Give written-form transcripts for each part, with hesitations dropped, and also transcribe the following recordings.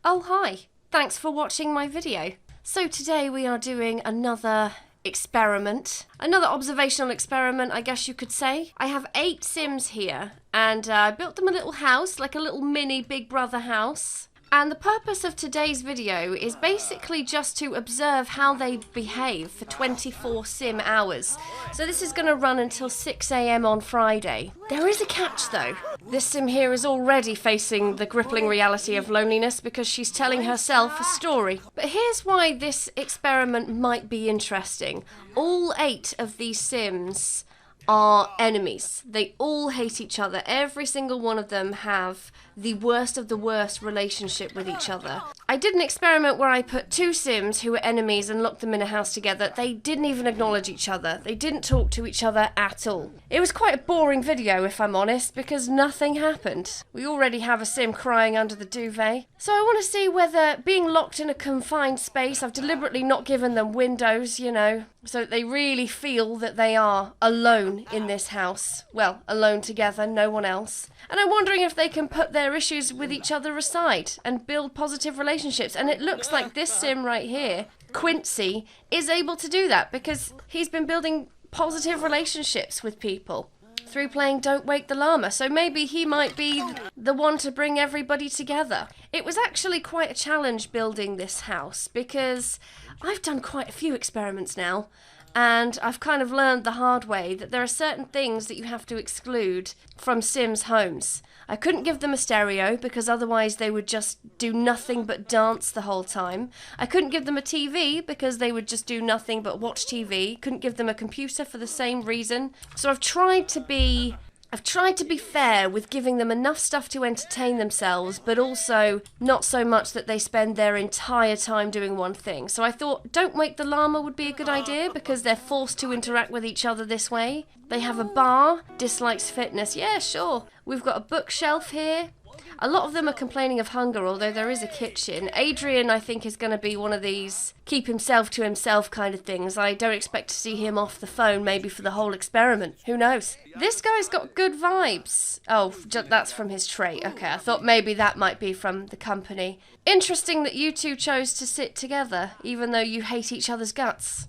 Oh hi, thanks for watching my video. So today we are doing another experiment, another observational experiment I guess you could say. I have 8 Sims here and I built them a little house, like a little mini Big Brother house. And the purpose of today's video is basically just to observe how they behave for 24 sim hours. So this is going to run until 6 AM on Friday. There is a catch though. This sim here is already facing the crippling reality of loneliness because she's telling herself a story. But here's why this experiment might be interesting. All 8 of these sims are enemies. They all hate each other. Every single one of them have the worst of the worst relationship with each other. I did an experiment where I put 2 Sims who were enemies and locked them in a house together. They didn't even acknowledge each other. They didn't talk to each other at all. It was quite a boring video if I'm honest, because nothing happened. We already have a Sim crying under the duvet. So I want to see whether being locked in a confined space, I've deliberately not given them windows, you know, so that they really feel that they are alone in this house. Well, alone together, no one else. And I'm wondering if they can put their issues with each other aside and build positive relationships. And it looks like this sim right here, Quincy, is able to do that because he's been building positive relationships with people through playing Don't Wake the Llama. So maybe he might be the one to bring everybody together. It was actually quite a challenge building this house because I've done quite a few experiments now. And I've kind of learned the hard way that there are certain things that you have to exclude from Sims homes. I couldn't give them a stereo because otherwise they would just do nothing but dance the whole time. I couldn't give them a TV because they would just do nothing but watch TV. Couldn't give them a computer for the same reason. So I've tried to be fair with giving them enough stuff to entertain themselves, but also not so much that they spend their entire time doing one thing. So I thought Don't Wake the Llama would be a good idea because they're forced to interact with each other this way. They have a bar, dislikes fitness. Yeah, sure. We've got a bookshelf here. A lot of them are complaining of hunger, although there is a kitchen. Adrian, I think, is going to be one of these keep himself to himself kind of things. I don't expect to see him off the phone maybe for the whole experiment. Who knows? This guy's got good vibes. Oh, that's from his trait. Okay, I thought maybe that might be from the company. Interesting that you two chose to sit together, even though you hate each other's guts.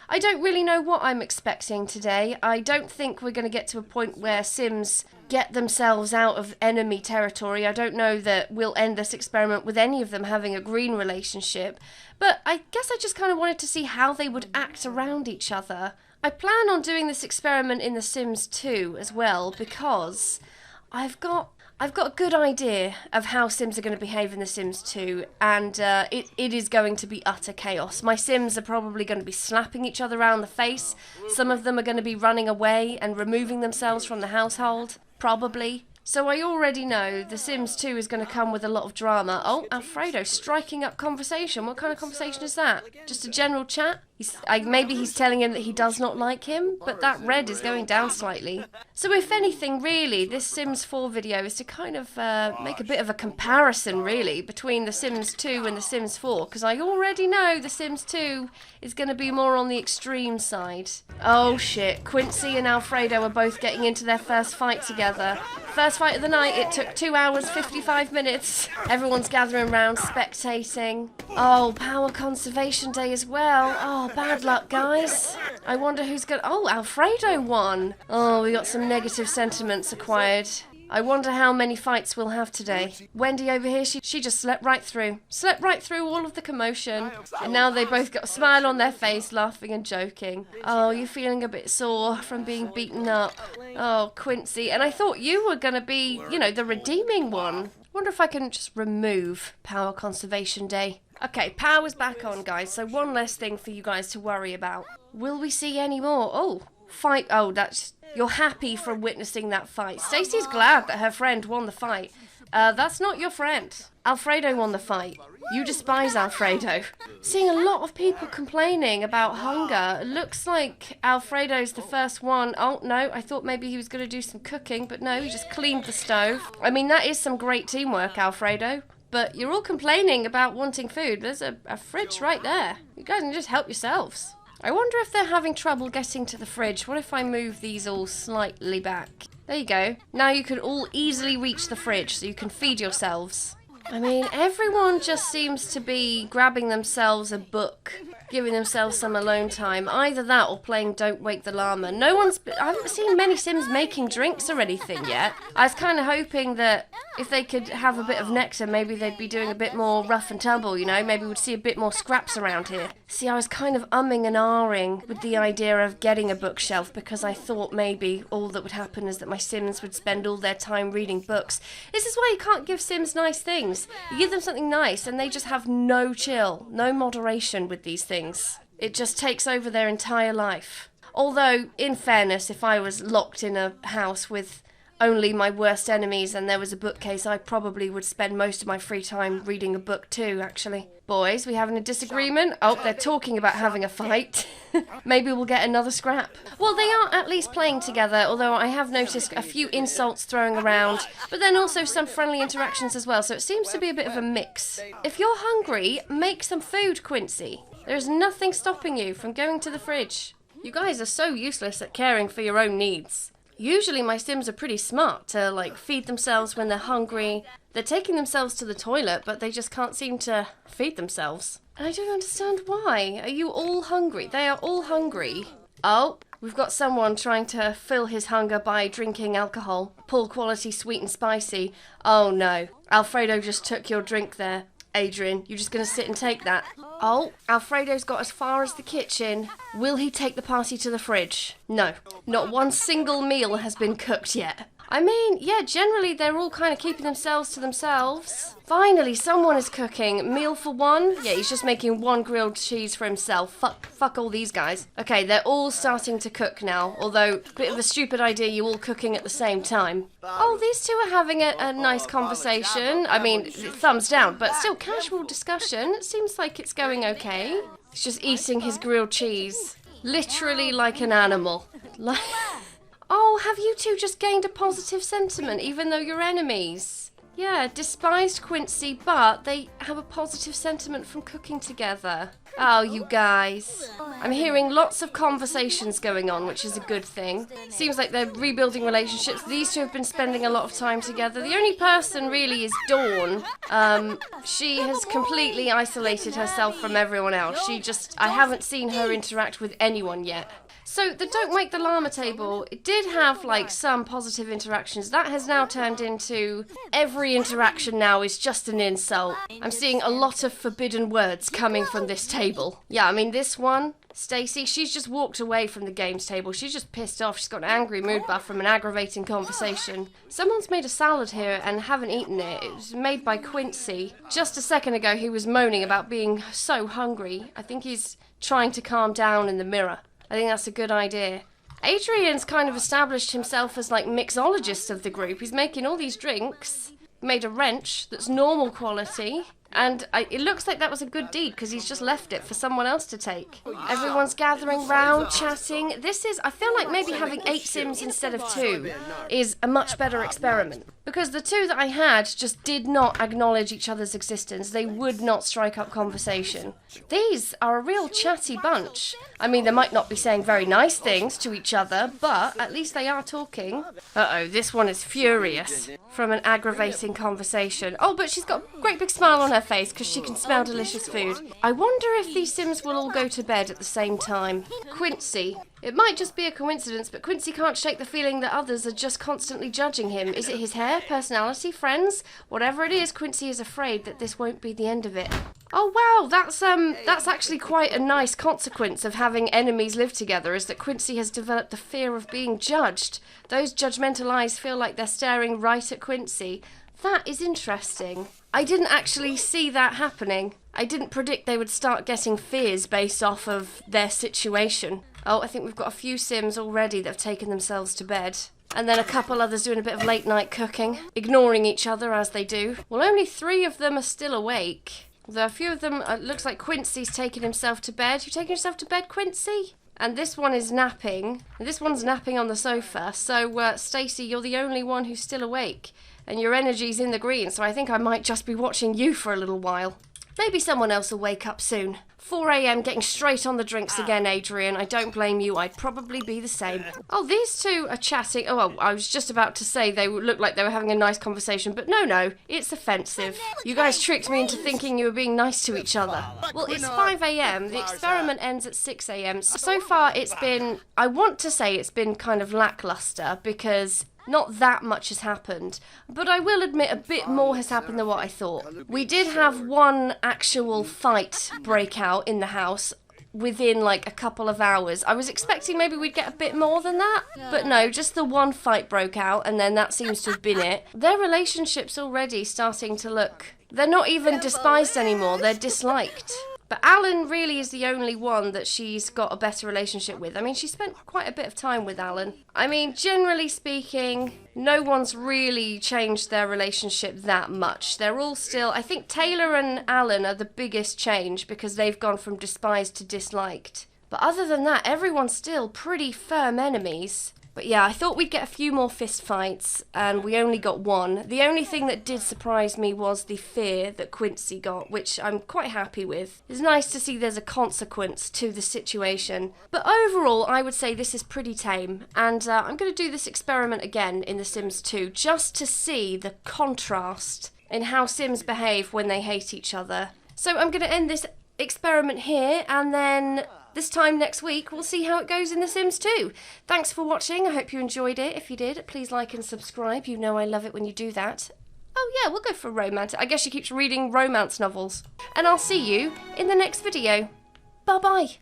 I don't really know what I'm expecting today. I don't think we're going to get to a point where Sims get themselves out of enemy territory. I don't know that we'll end this experiment with any of them having a green relationship. But I guess I just kind of wanted to see how they would act around each other. I plan on doing this experiment in The Sims 2 as well because I've got a good idea of how Sims are going to behave in The Sims 2, and it is going to be utter chaos. My Sims are probably going to be slapping each other around the face. Some of them are going to be running away and removing themselves from the household, probably. So I already know The Sims 2 is going to come with a lot of drama. Oh, Alfredo striking up conversation. What kind of conversation is that? Just a general chat? Maybe he's telling him that he does not like him, but that red is going down slightly. So if anything, really, this Sims 4 video is to kind of make a bit of a comparison, really, between The Sims 2 and The Sims 4, because I already know The Sims 2 is going to be more on the extreme side. Oh shit, Quincy and Alfredo are both getting into their first fight together. First fight of the night, it took 2 hours, 55 minutes. Everyone's gathering around, spectating. Oh, Power Conservation Day as well. Oh, bad luck, guys. I wonder who's going to... Oh, Alfredo won. Oh, we got some negative sentiments acquired. I wonder how many fights we'll have today. Wendy over here, she just slept right through. Slept right through all of the commotion. And now they both got a smile on their face, laughing and joking. Oh, you're feeling a bit sore from being beaten up. Oh, Quincy. And I thought you were going to be, you know, the redeeming one. Wonder if I can just remove Power Conservation Day. Okay, power's back on, guys. So one less thing for you guys to worry about. Will we see any more? Oh, fight. Oh, that's... You're happy from witnessing that fight. Stacey's glad that her friend won the fight. That's not your friend. Alfredo won the fight. You despise Alfredo. Seeing a lot of people complaining about hunger. It looks like Alfredo's the first one. Oh, no, I thought maybe he was going to do some cooking, but no, he just cleaned the stove. I mean, that is some great teamwork, Alfredo. But you're all complaining about wanting food. There's a fridge right there. You guys can just help yourselves. I wonder if they're having trouble getting to the fridge. What if I move these all slightly back? There you go. Now you can all easily reach the fridge so you can feed yourselves. I mean, everyone just seems to be grabbing themselves a book, giving themselves some alone time. Either that or playing Don't Wake the Llama. I haven't seen many Sims making drinks or anything yet. I was kind of hoping that if they could have a bit of nectar, maybe they'd be doing a bit more rough and tumble, you know? Maybe we'd see a bit more scraps around here. See, I was kind of umming and ahhing with the idea of getting a bookshelf because I thought maybe all that would happen is that my Sims would spend all their time reading books. This is why you can't give Sims nice things. You give them something nice and they just have no chill, no moderation with these things. It just takes over their entire life. Although, in fairness, if I was locked in a house with only my worst enemies and there was a bookcase, I probably would spend most of my free time reading a book too, actually. Boys, we having a disagreement? Oh, they're talking about having a fight. Maybe we'll get another scrap. Well, they are at least playing together, although I have noticed a few insults throwing around, but then also some friendly interactions as well, so it seems to be a bit of a mix. If you're hungry, make some food, Quincy. There's nothing stopping you from going to the fridge. You guys are so useless at caring for your own needs. Usually my Sims are pretty smart to, like, feed themselves when they're hungry. They're taking themselves to the toilet, but they just can't seem to feed themselves. And I don't understand why. Are you all hungry? They are all hungry. Oh, we've got someone trying to fill his hunger by drinking alcohol. Poor quality, sweet and spicy. Oh no, Alfredo just took your drink there. Adrian, you're just going to sit and take that. Oh, Alfredo's got as far as the kitchen. Will he take the party to the fridge? No, not one single meal has been cooked yet. I mean, yeah, generally they're all kind of keeping themselves to themselves. Finally, someone is cooking. Meal for one? Yeah, he's just making one grilled cheese for himself. Fuck all these guys. Okay, they're all starting to cook now, although, bit of a stupid idea you all cooking at the same time. Oh, these two are having a nice conversation. I mean, thumbs down, but still casual discussion. It seems like it's going okay. He's just eating his grilled cheese. Literally like an animal. Oh, have you two just gained a positive sentiment, even though you're enemies? Yeah, despised Quincy, but they have a positive sentiment from cooking together. Oh, you guys. I'm hearing lots of conversations going on, which is a good thing. Seems like they're rebuilding relationships. These two have been spending a lot of time together. The only person really is Dawn. She has completely isolated herself from everyone else. I haven't seen her interact with anyone yet. So the Don't Wake the Llama table, it did have like some positive interactions. That has now turned into every interaction now is just an insult. I'm seeing a lot of forbidden words coming from this table. Yeah, I mean this one, Stacy, she's just walked away from the games table. She's just pissed off. She's got an angry mood buff from an aggravating conversation. Someone's made a salad here and haven't eaten it. It was made by Quincy. Just a second ago he was moaning about being so hungry. I think he's trying to calm down in the mirror. I think that's a good idea. Adrian's kind of established himself as like mixologist of the group. He's making all these drinks. Made a wrench that's normal quality. And it looks like that was a good deed because he's just left it for someone else to take. Everyone's gathering round, chatting. I feel like maybe having 8 Sims instead of 2 is a much better experiment. Because the 2 that I had just did not acknowledge each other's existence. They would not strike up conversation. These are a real chatty bunch. I mean, they might not be saying very nice things to each other, but at least they are talking. Uh-oh, this one is furious from an aggravating conversation. Oh, but she's got a great big smile on her face because she can smell delicious food. I wonder if these Sims will all go to bed at the same time. Quincy. It might just be a coincidence, but Quincy can't shake the feeling that others are just constantly judging him. Is it his hair, personality, friends? Whatever it is, Quincy is afraid that this won't be the end of it. Oh wow, that's actually quite a nice consequence of having enemies live together, is that Quincy has developed the fear of being judged. Those judgmental eyes feel like they're staring right at Quincy. That is interesting. I didn't actually see that happening. I didn't predict they would start getting fears based off of their situation. Oh, I think we've got a few Sims already that have taken themselves to bed. And then a couple others doing a bit of late night cooking, ignoring each other as they do. Well, only 3 of them are still awake. Although a few of them, looks like Quincy's taking himself to bed. You taking yourself to bed, Quincy? And this one is napping. And this one's napping on the sofa. So, Stacey, you're the only one who's still awake. And your energy's in the green, so I think I might just be watching you for a little while. Maybe someone else will wake up soon. 4 AM getting straight on the drinks again, Adrian. I don't blame you. I'd probably be the same. Oh, these two are chatting. Oh, well, I was just about to say they looked like they were having a nice conversation, but no, it's offensive. You guys tricked me into thinking you were being nice to each other. Well, it's 5 AM. The experiment ends at 6 AM. So far, it's been, I want to say it's been kind of lackluster because not that much has happened, but I will admit a bit more has happened than what I thought. We did have one actual fight break out in the house within like a couple of hours. I was expecting maybe we'd get a bit more than that, but no, just the one fight broke out and then that seems to have been it. Their relationship's already starting to look, they're not even despised anymore, they're disliked. But Alan really is the only one that she's got a better relationship with. I mean, she spent quite a bit of time with Alan. I mean, generally speaking, no one's really changed their relationship that much. They're all still, I think Taylor and Alan are the biggest change because they've gone from despised to disliked. But other than that, everyone's still pretty firm enemies. But yeah, I thought we'd get a few more fist fights, and we only got one. The only thing that did surprise me was the fear that Quincy got, which I'm quite happy with. It's nice to see there's a consequence to the situation. But overall, I would say this is pretty tame, and I'm going to do this experiment again in The Sims 2, just to see the contrast in how Sims behave when they hate each other. So I'm going to end this experiment here, and then this time next week, we'll see how it goes in The Sims 2. Thanks for watching. I hope you enjoyed it. If you did, please like and subscribe. You know I love it when you do that. Oh yeah, we'll go for romance. I guess she keeps reading romance novels. And I'll see you in the next video. Bye-bye.